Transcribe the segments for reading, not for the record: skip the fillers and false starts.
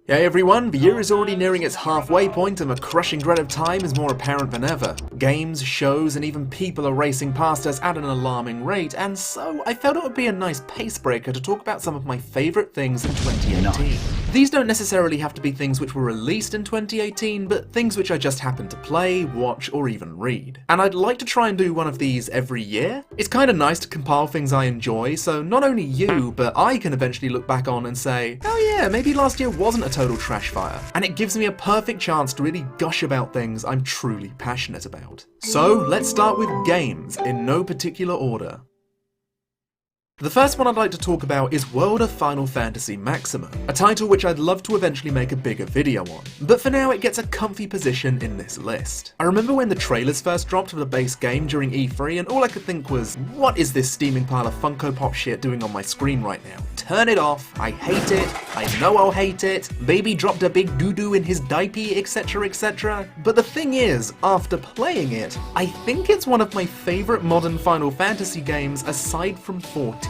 Hey everyone, the year is already nearing its halfway point and the crushing dread of time is more apparent than ever. Games, shows, and even people are racing past us at an alarming rate, and so I felt it would be a nice pacebreaker to talk about some of my favourite things in 2018. These don't necessarily have to be things which were released in 2018, but things which I just happened to play, watch, or even read. And I'd like to try and do one of these every year. It's kinda nice to compile things I enjoy, so not only you, but I can eventually look back on and say, oh yeah, maybe last year wasn't a total trash fire. And it gives me a perfect chance to really gush about things I'm truly passionate about. So let's start with games, in no particular order. The first one I'd like to talk about is World of Final Fantasy Maxima, a title which I'd love to eventually make a bigger video on, but for now it gets a comfy position in this list. I remember when the trailers first dropped for the base game during E3 and all I could think was, what is this steaming pile of Funko Pop shit doing on my screen right now? Turn it off, I hate it, I know I'll hate it, baby dropped a big doo-doo in his diaper, etc, etc. But the thing is, after playing it, I think it's one of my favourite modern Final Fantasy games aside from 14.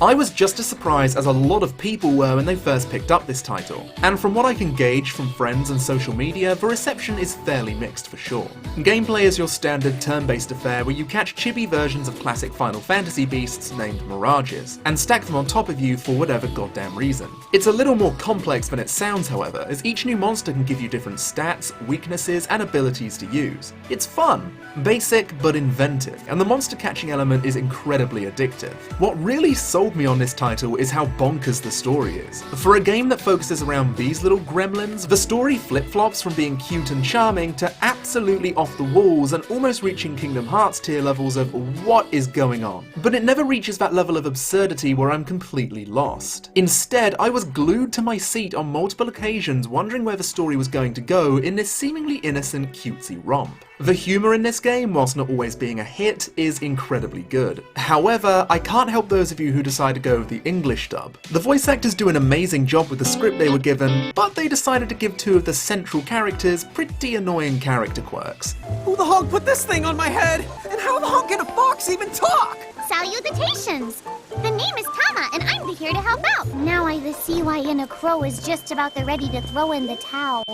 I was just as surprised as a lot of people were when they first picked up this title, and from what I can gauge from friends and social media, the reception is fairly mixed for sure. Gameplay is your standard turn-based affair where you catch chibi versions of classic Final Fantasy beasts named Mirages, and stack them on top of you for whatever goddamn reason. It's a little more complex than it sounds, however, as each new monster can give you different stats, weaknesses, and abilities to use. It's fun, basic but inventive, and the monster catching element is incredibly addictive. What really sold me on this title is how bonkers the story is. For a game that focuses around these little gremlins, the story flip-flops from being cute and charming to absolutely off the walls and almost reaching Kingdom Hearts tier levels of what is going on. But it never reaches that level of absurdity where I'm completely lost. Instead, I was glued to my seat on multiple occasions wondering where the story was going to go in this seemingly innocent cutesy romp. The humour in this game, whilst not always being a hit, is incredibly good. However, I can't help those of you who decide to go with the English dub. The voice actors do an amazing job with the script they were given, but they decided to give two of the central characters pretty annoying character quirks. Who the honk put this thing on my head? And how the honk can a fox even talk? Salutations! The name is Tama, and I'm here to help out. Now I see why Inner Crow is just about ready to throw in the towel.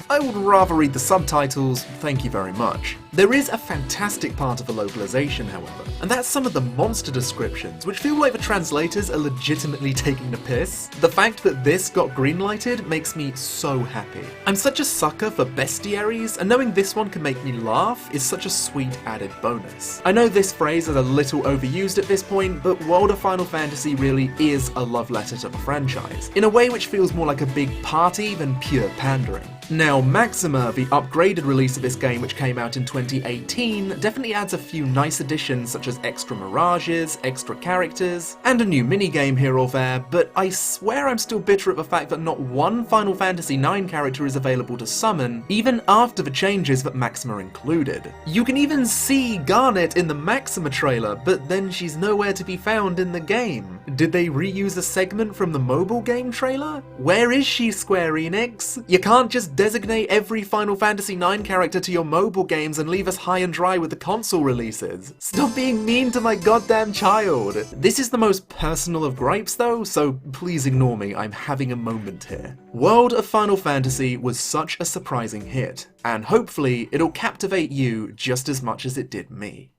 I would rather read the subtitles, thank you very much. There is a fantastic part of the localization, however, and that's some of the monster descriptions, which feel like the translators are legitimately taking the piss. The fact that this got greenlighted makes me so happy. I'm such a sucker for bestiaries, and knowing this one can make me laugh is such a sweet added bonus. I know this phrase is a little overused at this point, but World of Final Fantasy really is a love letter to the franchise, in a way which feels more like a big party than pure pandering. Now, Maxima, the upgraded release of this game which came out in 2018, definitely adds a few nice additions such as extra mirages, extra characters, and a new minigame here or there, but I swear I'm still bitter at the fact that not one Final Fantasy IX character is available to summon, even after the changes that Maxima included. You can even see Garnet in the Maxima trailer, but then she's nowhere to be found in the game. Did they reuse a segment from the mobile game trailer? Where is she, Square Enix? You can't just designate every Final Fantasy IX character to your mobile games and leave us high and dry with the console releases. Stop being mean to my goddamn child. This is the most personal of gripes though, so please ignore me, I'm having a moment here. World of Final Fantasy was such a surprising hit, and hopefully it'll captivate you just as much as it did me.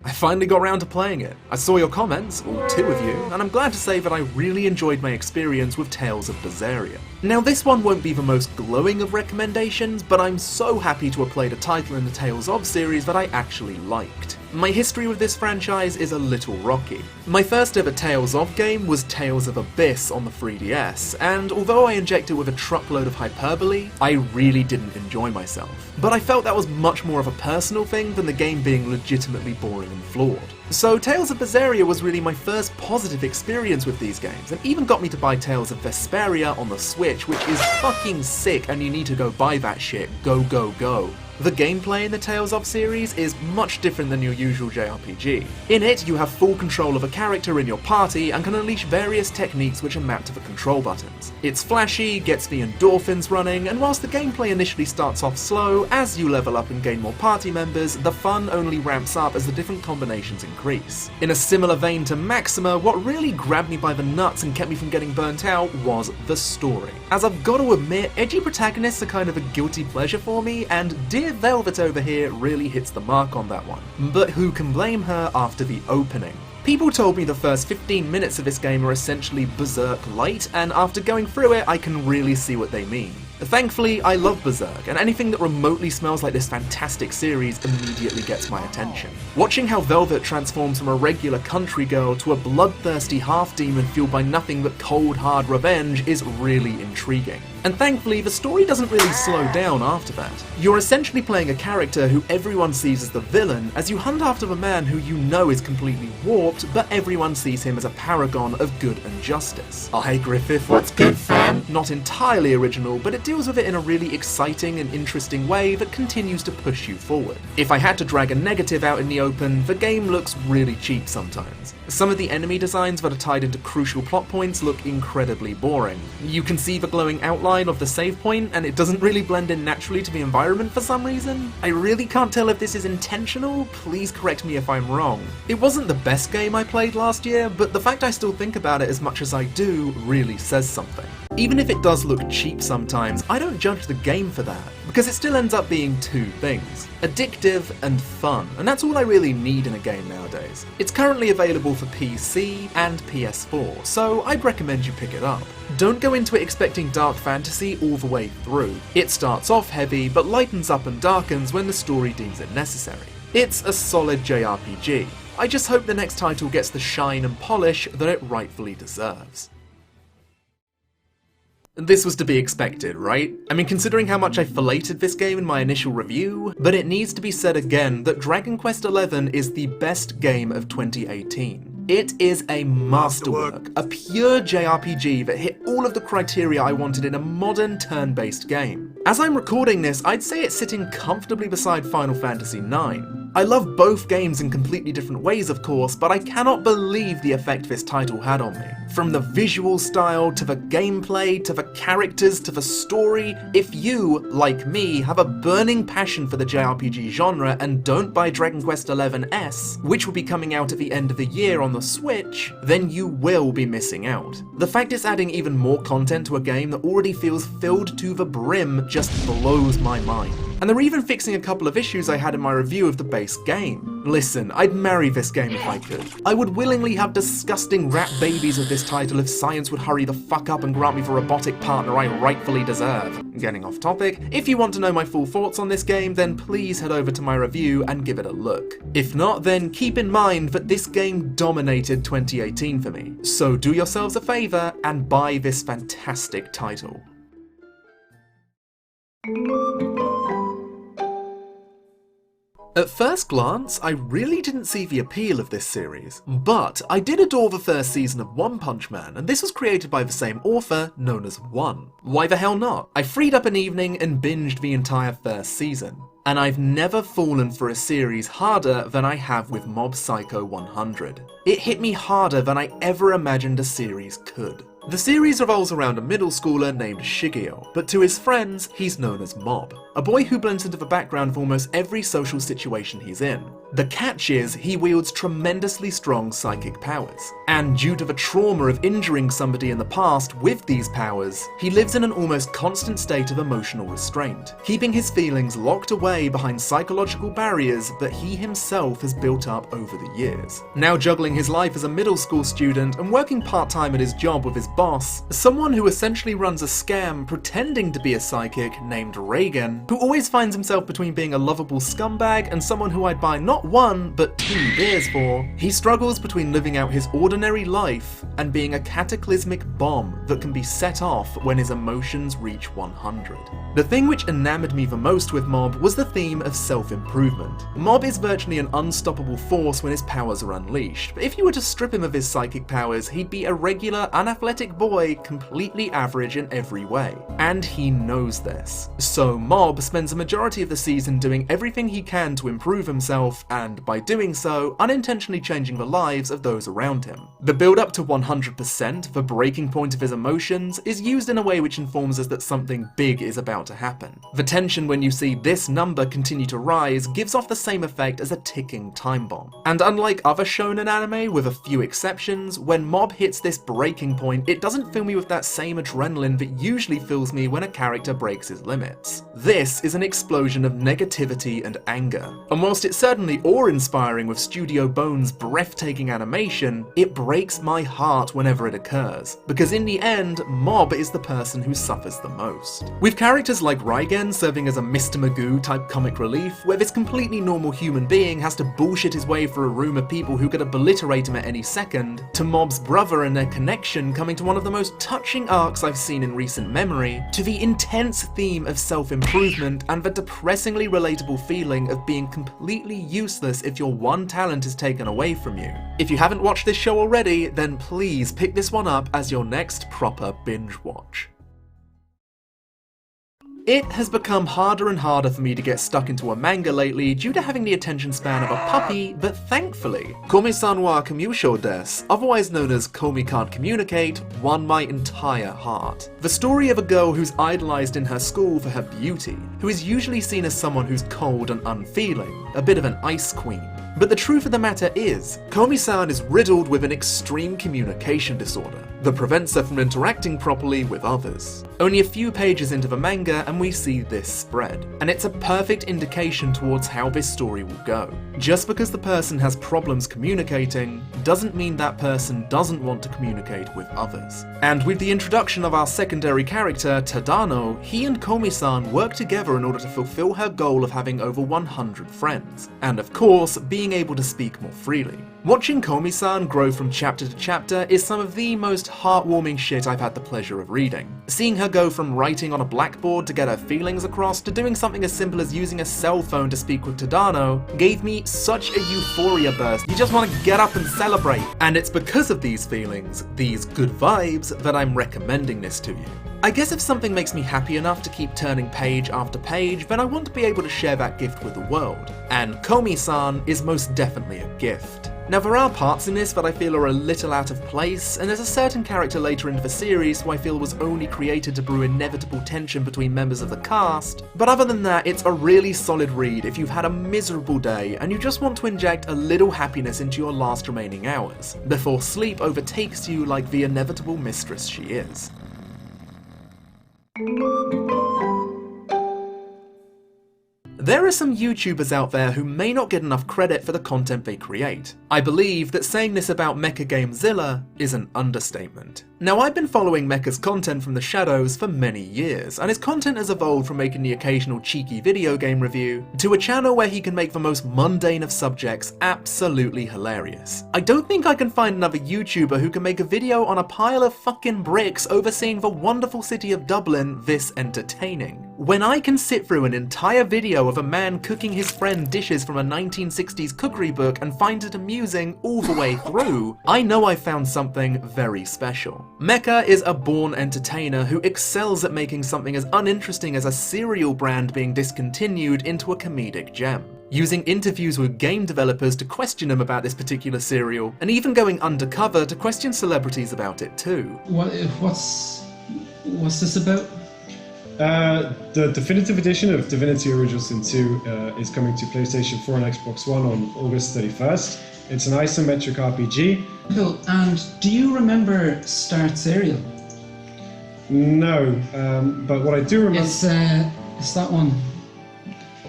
I finally got around to playing it. I saw your comments, all two of you, and I'm glad to say that I really enjoyed my experience with Tales of Berseria. Now this one won't be the most glowing of recommendations, but I'm so happy to have played a title in the Tales of series that I actually liked. My history with this franchise is a little rocky. My first ever Tales of game was Tales of Abyss on the 3DS, and although I injected with a truckload of hyperbole, I really didn't enjoy myself. But I felt that was much more of a personal thing than the game being legitimately boring and flawed. So Tales of Berseria was really my first positive experience with these games, and even got me to buy Tales of Vesperia on the Switch, which is fucking sick and you need to go buy that shit, go go go. The gameplay in the Tales of series is much different than your usual JRPG. In it, you have full control of a character in your party and can unleash various techniques which are mapped to the control buttons. It's flashy, gets the endorphins running, and whilst the gameplay initially starts off slow, as you level up and gain more party members, the fun only ramps up as the different combinations increase. In a similar vein to Maxima, what really grabbed me by the nuts and kept me from getting burnt out was the story. As I've got to admit, edgy protagonists are kind of a guilty pleasure for me, and Dear Velvet over here really hits the mark on that one. But who can blame her after the opening? People told me the first 15 minutes of this game are essentially Berserk light, and after going through it, I can really see what they mean. Thankfully, I love Berserk, and anything that remotely smells like this fantastic series immediately gets my attention. Watching how Velvet transforms from a regular country girl to a bloodthirsty half-demon fueled by nothing but cold, hard revenge is really intriguing. And thankfully, the story doesn't really slow down after that. You're essentially playing a character who everyone sees as the villain, as you hunt after a man who you know is completely warped, but everyone sees him as a paragon of good and justice. Oh hey Griffith, what's good fam? Not entirely original, but it deals with it in a really exciting and interesting way that continues to push you forward. If I had to drag a negative out in the open, the game looks really cheap sometimes. Some of the enemy designs that are tied into crucial plot points look incredibly boring. You can see the glowing outline of the save point, and it doesn't really blend in naturally to the environment for some reason. I really can't tell if this is intentional, please correct me if I'm wrong. It wasn't the best game I played last year, but the fact I still think about it as much as I do really says something. Even if it does look cheap sometimes, I don't judge the game for that, because it still ends up being two things: addictive and fun, and that's all I really need in a game nowadays. It's currently available for PC and PS4, so I'd recommend you pick it up. Don't go into it expecting dark fantasy all the way through. It starts off heavy, but lightens up and darkens when the story deems it necessary. It's a solid JRPG. I just hope the next title gets the shine and polish that it rightfully deserves. This was to be expected, right? I mean, considering how much I filleted this game in my initial review, but it needs to be said again that Dragon Quest XI is the best game of 2018. It is a masterwork, a pure JRPG that hit all of the criteria I wanted in a modern turn-based game. As I'm recording this, I'd say it's sitting comfortably beside Final Fantasy IX. I love both games in completely different ways, of course, but I cannot believe the effect this title had on me. From the visual style, to the gameplay, to the characters, to the story, if you, like me, have a burning passion for the JRPG genre and don't buy Dragon Quest XI S, which will be coming out at the end of the year on the Switch, then you will be missing out. The fact it's adding even more content to a game that already feels filled to the brim just blows my mind. And they're even fixing a couple of issues I had in my review of the base game. Listen, I'd marry this game if I could. I would willingly have disgusting rat babies of this title if science would hurry the fuck up and grant me the robotic partner I rightfully deserve. Getting off topic, if you want to know my full thoughts on this game, then please head over to my review and give it a look. If not, then keep in mind that this game dominated 2018 for me. So do yourselves a favour and buy this fantastic title. At first glance, I really didn't see the appeal of this series, but I did adore the first season of One Punch Man, and this was created by the same author, known as One. Why the hell not? I freed up an evening and binged the entire first season. And I've never fallen for a series harder than I have with Mob Psycho 100. It hit me harder than I ever imagined a series could. The series revolves around a middle schooler named Shigeo, but to his friends, he's known as Mob, a boy who blends into the background of almost every social situation he's in. The catch is, he wields tremendously strong psychic powers, and due to the trauma of injuring somebody in the past with these powers, he lives in an almost constant state of emotional restraint, keeping his feelings locked away behind psychological barriers that he himself has built up over the years. Now juggling his life as a middle school student and working part-time at his job with his boss, someone who essentially runs a scam pretending to be a psychic named Reagan, who always finds himself between being a lovable scumbag and someone who I'd buy not not one, but 2 beers for, he struggles between living out his ordinary life and being a cataclysmic bomb that can be set off when his emotions reach 100. The thing which enamored me the most with Mob was the theme of self-improvement. Mob is virtually an unstoppable force when his powers are unleashed, but if you were to strip him of his psychic powers, he'd be a regular, unathletic boy, completely average in every way. And he knows this. So Mob spends a majority of the season doing everything he can to improve himself, and by doing so, unintentionally changing the lives of those around him. The build up to 100%, the breaking point of his emotions, is used in a way which informs us that something big is about to happen. The tension when you see this number continue to rise gives off the same effect as a ticking time bomb. And unlike other shonen anime, with a few exceptions, when Mob hits this breaking point, it doesn't fill me with that same adrenaline that usually fills me when a character breaks his limits. This is an explosion of negativity and anger. And whilst it's certainly awe-inspiring with Studio Bones' breathtaking animation, it breaks my heart whenever it occurs, because in the end, Mob is the person who suffers the most. With characters like Reigen serving as a Mr. Magoo type comic relief, where this completely normal human being has to bullshit his way through a room of people who could obliterate him at any second, to Mob's brother and their connection coming to one of the most touching arcs I've seen in recent memory, to the intense theme of self-improvement and the depressingly relatable feeling of being completely useless if your one talent is taken away from you. If you haven't watched this show already, then please pick this one up as your next proper binge watch. It has become harder and harder for me to get stuck into a manga lately due to having the attention span of a puppy, but thankfully, Komi-san wa Kamyusho desu, otherwise known as Komi Can't Communicate, won my entire heart. The story of a girl who's idolized in her school for her beauty, who is usually seen as someone who's cold and unfeeling, a bit of an ice queen. But the truth of the matter is, Komi-san is riddled with an extreme communication disorder that prevents her from interacting properly with others. Only a few pages into the manga and we see this spread, and it's a perfect indication towards how this story will go. Just because the person has problems communicating doesn't mean that person doesn't want to communicate with others. And with the introduction of our secondary character, Tadano, he and Komi-san work together in order to fulfill her goal of having over 100 friends, and of course, being able to speak more freely. Watching Komi-san grow from chapter to chapter is some of the most heartwarming shit I've had the pleasure of reading. Seeing her go from writing on a blackboard to get her feelings across to doing something as simple as using a cell phone to speak with Tadano gave me such a euphoria burst. You just want to get up and celebrate. And it's because of these feelings, these good vibes, that I'm recommending this to you. I guess if something makes me happy enough to keep turning page after page, then I want to be able to share that gift with the world. And Komi-san is most definitely a gift. Now there are parts in this that I feel are a little out of place, and there's a certain character later into the series who I feel was only created to brew inevitable tension between members of the cast, but other than that, it's a really solid read if you've had a miserable day and you just want to inject a little happiness into your last remaining hours, before sleep overtakes you like the inevitable mistress she is. There are some YouTubers out there who may not get enough credit for the content they create. I believe that saying this about Mecha Gamezilla is an understatement. Now, I've been following Mecha's content from the shadows for many years, and his content has evolved from making the occasional cheeky video game review to a channel where he can make the most mundane of subjects absolutely hilarious. I don't think I can find another YouTuber who can make a video on a pile of fucking bricks overseeing the wonderful city of Dublin this entertaining. When I can sit through an entire video of a man cooking his friend dishes from a 1960s cookery book and find it amusing all the way through, I know I found something very special. Mecha is a born entertainer who excels at making something as uninteresting as a cereal brand being discontinued into a comedic gem. Using interviews with game developers to question them about this particular cereal, and even going undercover to question celebrities about it too. What's this about? The definitive edition of Divinity Original Sin 2 is coming to PlayStation 4 and Xbox One on August 31st. It's an isometric RPG. Cool. And do you remember Start Serial? No, but what I do remember... It's that one.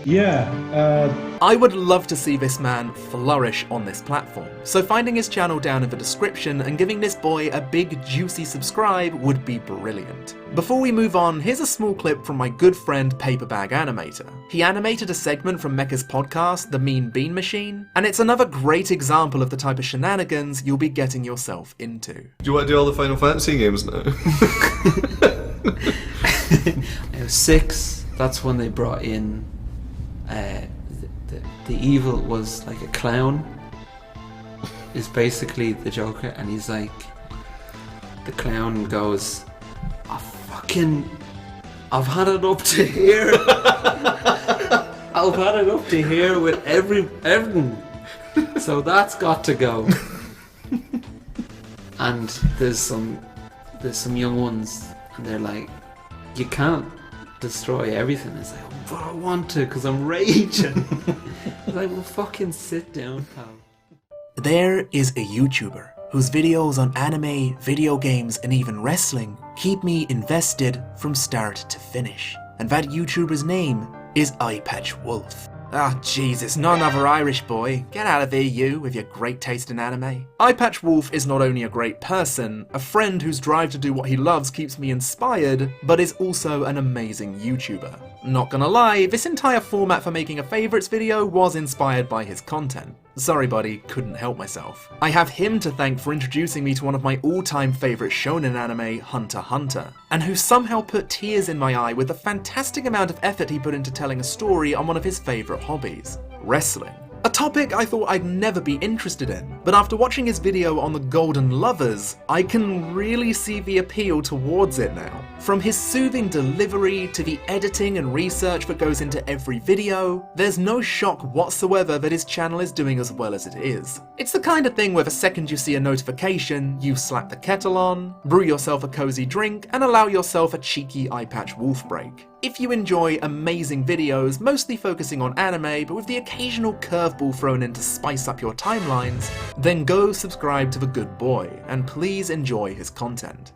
Yeah, I would love to see this man flourish on this platform, so finding his channel down in the description and giving this boy a big juicy subscribe would be brilliant. Before we move on, here's a small clip from my good friend Paperbag Animator. He animated a segment from Mecha's podcast, The Mean Bean Machine, and it's another great example of the type of shenanigans you'll be getting yourself into. Do you want to do all the Final Fantasy games now? 6, that's when they brought in the evil was like a clown, is basically the Joker, and he's like, the clown goes, I've had it up to here. I've had it up to here with everything. So that's got to go. And there's some young ones, and they're like, you can't destroy everything. It's like, but I want to, because I'm raging. It's like, well, fucking sit down, pal. There is a YouTuber whose videos on anime, video games, and even wrestling keep me invested from start to finish. And that YouTuber's name is Eyepatch Wolf. Ah, Jesus, not another Irish boy. Get out of here, you, with your great taste in anime. Eyepatch Wolf is not only a great person, a friend whose drive to do what he loves keeps me inspired, but is also an amazing YouTuber. Not gonna lie, this entire format for making a favourites video was inspired by his content. Sorry buddy, couldn't help myself. I have him to thank for introducing me to one of my all-time favourite shonen anime, Hunter x Hunter, and who somehow put tears in my eye with the fantastic amount of effort he put into telling a story on one of his favourite hobbies, wrestling. A topic I thought I'd never be interested in, but after watching his video on the Golden Lovers, I can really see the appeal towards it now. From his soothing delivery to the editing and research that goes into every video, there's no shock whatsoever that his channel is doing as well as it is. It's the kind of thing where the second you see a notification, you slap the kettle on, brew yourself a cozy drink, and allow yourself a cheeky Eyepatch Wolf break. If you enjoy amazing videos, mostly focusing on anime, but with the occasional curveball thrown in to spice up your timelines, then go subscribe to the good boy, and please enjoy his content.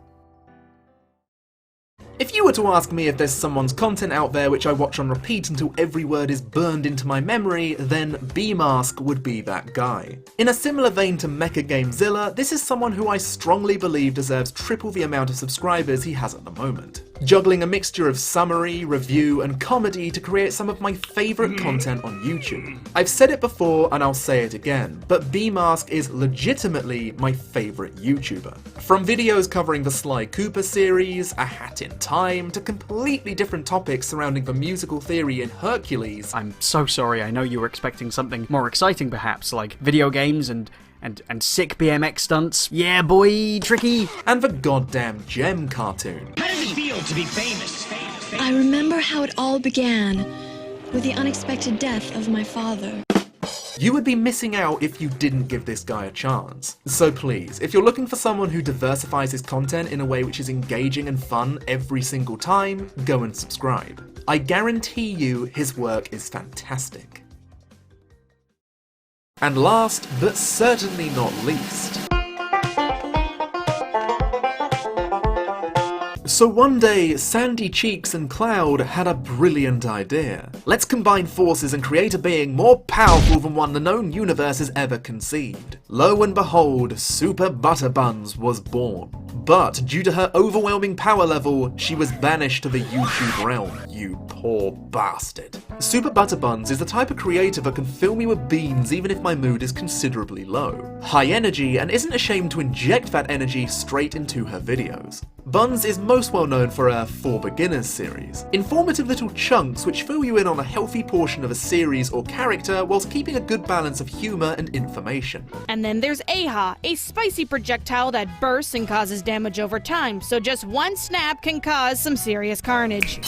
If you were to ask me if there's someone's content out there which I watch on repeat until every word is burned into my memory, then Bmask would be that guy. In a similar vein to Mecha Gamezilla, this is someone who I strongly believe deserves triple the amount of subscribers he has at the moment. Juggling a mixture of summary, review, and comedy to create some of my favourite content on YouTube. I've said it before and I'll say it again, but Bmask is legitimately my favourite YouTuber. From videos covering the Sly Cooper series, A Hat in Time, to completely different topics surrounding the musical theory in Hercules. I'm so sorry, I know you were expecting something more exciting perhaps, like video games and sick BMX stunts. Yeah boy, tricky! And the goddamn Gem cartoon. How does it feel to be famous? I remember how it all began, with the unexpected death of my father. You would be missing out if you didn't give this guy a chance. So please, if you're looking for someone who diversifies his content in a way which is engaging and fun every single time, go and subscribe. I guarantee you his work is fantastic. And last, but certainly not least. So one day, Sandy Cheeks and Cloud had a brilliant idea. Let's combine forces and create a being more powerful than one the known universe has ever conceived. Lo and behold, Super Butter Buns was born. But due to her overwhelming power level, she was banished to the YouTube realm, you poor bastard. Super Butter Buns is the type of creator that can fill me with beans even if my mood is considerably low. High energy and isn't ashamed to inject that energy straight into her videos. Buns is most well known for her For Beginners series, informative little chunks which fill you in on a healthy portion of a series or character whilst keeping a good balance of humour and information. And then there's Aha, a spicy projectile that bursts and causes damage over time, so just one snap can cause some serious carnage.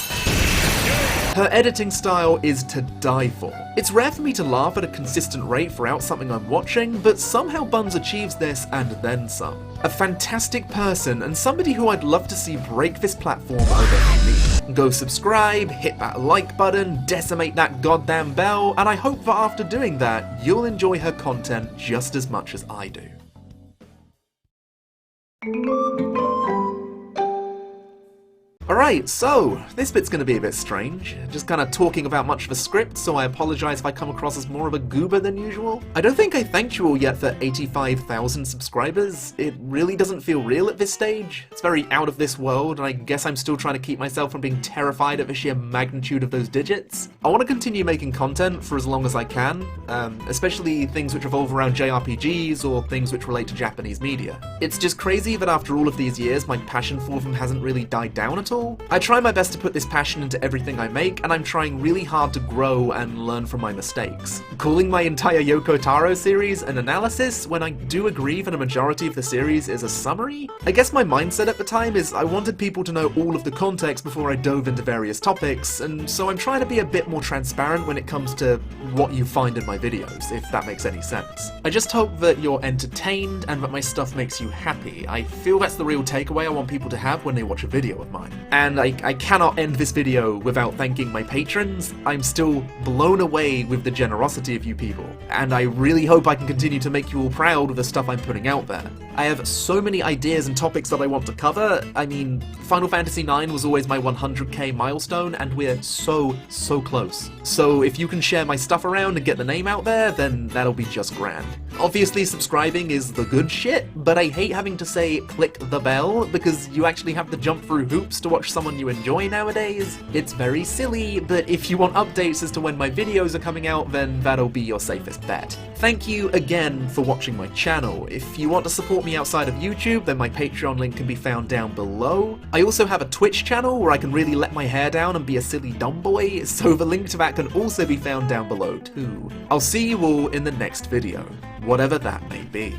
Her editing style is to die for. It's rare for me to laugh at a consistent rate throughout something I'm watching, but somehow Buns achieves this and then some. A fantastic person and somebody who I'd love to see break this platform over for me. Go subscribe, hit that like button, decimate that goddamn bell, and I hope that after doing that, you'll enjoy her content just as much as I do. Alright, so this bit's gonna be a bit strange. Just kinda talking about much of a script, so I apologise if I come across as more of a goober than usual. I don't think I thanked you all yet for 85,000 subscribers. It really doesn't feel real at this stage. It's very out of this world, and I guess I'm still trying to keep myself from being terrified at the sheer magnitude of those digits. I want to continue making content for as long as I can, especially things which revolve around JRPGs or things which relate to Japanese media. It's just crazy that after all of these years, my passion for them hasn't really died down at all. I try my best to put this passion into everything I make, and I'm trying really hard to grow and learn from my mistakes. Calling my entire Yoko Taro series an analysis, when I do agree that a majority of the series is a summary? I guess my mindset at the time is I wanted people to know all of the context before I dove into various topics, and so I'm trying to be a bit more transparent when it comes to what you find in my videos, if that makes any sense. I just hope that you're entertained and that my stuff makes you happy. I feel that's the real takeaway I want people to have when they watch a video of mine. And I cannot end this video without thanking my patrons. I'm still blown away with the generosity of you people, and I really hope I can continue to make you all proud of the stuff I'm putting out there. I have so many ideas and topics that I want to cover. I mean, Final Fantasy IX was always my 100k milestone, and we're so close. So if you can share my stuff around and get the name out there, then that'll be just grand. Obviously, subscribing is the good shit, but I hate having to say click the bell, because you actually have to jump through hoops to watch someone you enjoy nowadays. It's very silly, but if you want updates as to when my videos are coming out, then that'll be your safest bet. Thank you again for watching my channel. If you want to support me outside of YouTube, then my Patreon link can be found down below. I also have a Twitch channel where I can really let my hair down and be a silly dumb boy, so the link to that can also be found down below too. I'll see you all in the next video, whatever that may be.